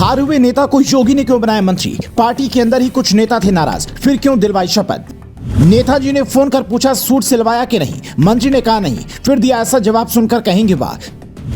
हारे हुए नेता को योगी ने क्यों बनाया मंत्री? पार्टी के अंदर ही कुछ नेता थे नाराज, फिर क्यों दिलवाई शपथ? नेताजी ने फोन कर पूछा सूट सिलवाया कि नहीं, मंत्री ने कहा नहीं, फिर दिया ऐसा जवाब सुनकर कहेंगे वाह।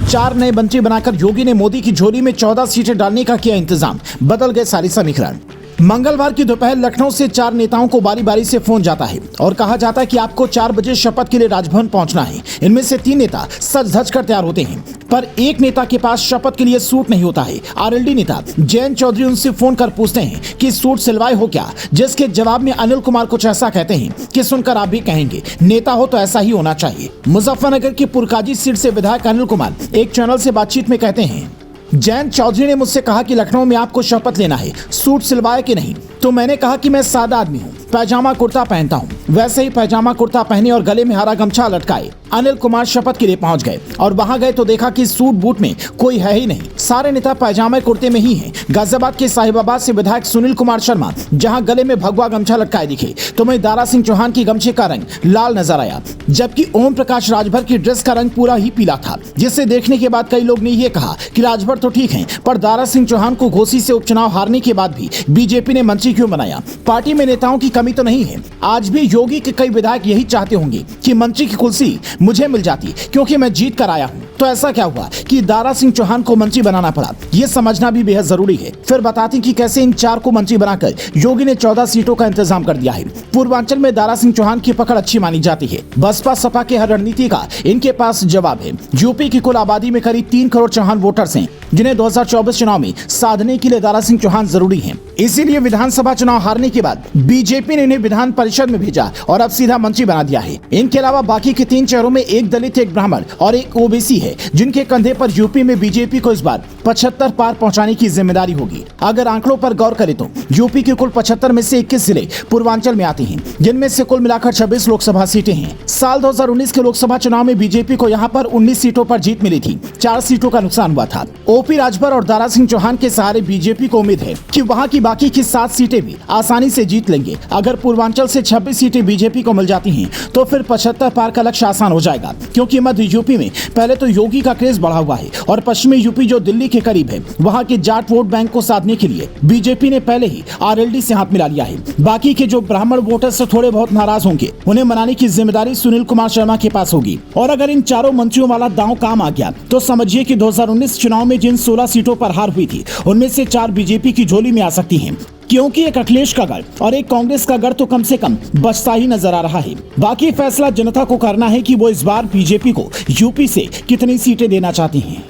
4 नए मंत्री बनाकर योगी ने मोदी की झोली में 14 सीटें डालने का किया इंतजाम, बदल गए सारे समीकरण। मंगलवार की दोपहर लखनऊ से 4 नेताओं को बारी बारी से फोन जाता है और कहा जाता है कि आपको 4 बजे शपथ के लिए राजभवन पहुंचना है। इनमें से 3 नेता सज धज कर तैयार होते हैं, पर एक नेता के पास शपथ के लिए सूट नहीं होता है। आरएलडी नेता जयंत चौधरी उनसे फोन कर पूछते हैं कि सूट सिलवाए हो क्या, जिसके जवाब में अनिल कुमार कुछ ऐसा कहते हैं कि सुनकर आप भी कहेंगे नेता हो तो ऐसा ही होना चाहिए। मुजफ्फरनगर की पुरकाजी सीट से विधायक अनिल कुमार एक चैनल से बातचीत में कहते हैं, जयंत चौधरी ने मुझसे कहा कि लखनऊ में आपको शपथ लेना है, सूट सिलवाया कि नहीं? तो मैंने कहा कि मैं सादा आदमी हूँ, पैजामा कुर्ता पहनता हूँ। वैसे ही पैजामा कुर्ता पहने और गले में हरा गमछा लटकाए अनिल कुमार शपथ के लिए पहुंच गए और वहां गए तो देखा कि सूट बूट में कोई है ही नहीं, सारे नेता पैजामे कुर्ते में ही हैं। गाजियाबाद के साहिबाबाद से विधायक सुनील कुमार शर्मा जहां गले में भगवा गमछा लटकाए दिखे तो वहीं दारा सिंह चौहान की गमछे का रंग लाल नजर आया, जबकि ओम प्रकाश राजभर की ड्रेस का रंग पूरा ही पीला था, जिसे देखने के बाद कई लोग ने यह कहा कि राजभर तो ठीक है, पर दारा सिंह चौहान को घोसी से उपचुनाव हारने के बाद भी बीजेपी ने मंत्री क्यों बनाया? पार्टी में नेताओं की कमी तो नहीं है। आज भी योगी के कई विधायक यही चाहते होंगे कि मंत्री की कुर्सी मुझे मिल जाती क्योंकि मैं जीत कर आया हूं। तो ऐसा क्या हुआ कि दारा सिंह चौहान को मंत्री बनाना पड़ा? ये समझना भी बेहद जरूरी है। फिर बताते हैं कि कैसे इन 4 को मंत्री बनाकर योगी ने 14 सीटों का इंतजाम कर दिया है। पूर्वांचल में दारा सिंह चौहान की पकड़ अच्छी मानी जाती है। बसपा सपा की हर रणनीति का इनके पास जवाब है। यूपी की कुल आबादी में करीब 3 करोड़ चौहान वोटर्स हैं, जिन्हें 2024 चुनाव में साधने के लिए दारा सिंह चौहान जरूरी है। इसीलिए विधानसभा चुनाव हारने के बाद बीजेपी ने इन्हें विधान परिषद में भेजा और अब सीधा मंत्री बना दिया है। इनके अलावा बाकी के 3 चेहरों में एक दलित, एक ब्राह्मण और एक ओबीसी है, जिनके कंधे पर यूपी में बीजेपी को इस बार 75 पार पहुंचाने की जिम्मेदारी होगी। अगर आंकड़ों पर गौर करें तो यूपी के कुल 75 में से 21 जिले पूर्वांचल में आते हैं, जिनमें से कुल मिलाकर 26 लोकसभा सीटें हैं। साल 2019 के लोकसभा चुनाव में बीजेपी को यहाँ पर 19 सीटों पर जीत मिली थी, 4 सीटों का नुकसान हुआ था। ओपी राजभर और दारा सिंह चौहान के सहारे बीजेपी को उम्मीद है कि वहाँ की बाकी की 7 सीटें भी आसानी से जीत लेंगे। अगर पूर्वांचल से 26 सीटें बीजेपी को मिल जाती हैं, तो फिर 75 पार का लक्ष्य आसान हो जाएगा, क्योंकि मध्य यूपी में पहले तो योगी का क्रेज बढ़ा हुआ है और पश्चिमी यूपी जो दिल्ली के करीब है, वहाँ के जाट वोट बैंक को साधने के लिए बीजेपी ने पहले ही आरएलडी से हाथ मिला लिया है। बाकी के जो ब्राह्मण वोटर्स से थोड़े बहुत नाराज होंगे, उन्हें मनाने की जिम्मेदारी सुनील कुमार शर्मा के पास होगी। और अगर इन 4 मंत्रियों वाला दांव काम आ गया तो समझिए कि 2019 चुनाव में जिन 16 सीटों पर हार हुई थी, उनमें से 4 बीजेपी की झोली में आ सकती हैं, क्योंकि एक अखिलेश का गढ़ और एक कांग्रेस का गढ़ तो कम से कम बचता ही नजर आ रहा है। बाकी फैसला जनता को करना है कि वो इस बार बीजेपी को यूपी से कितनी सीटें देना चाहती हैं।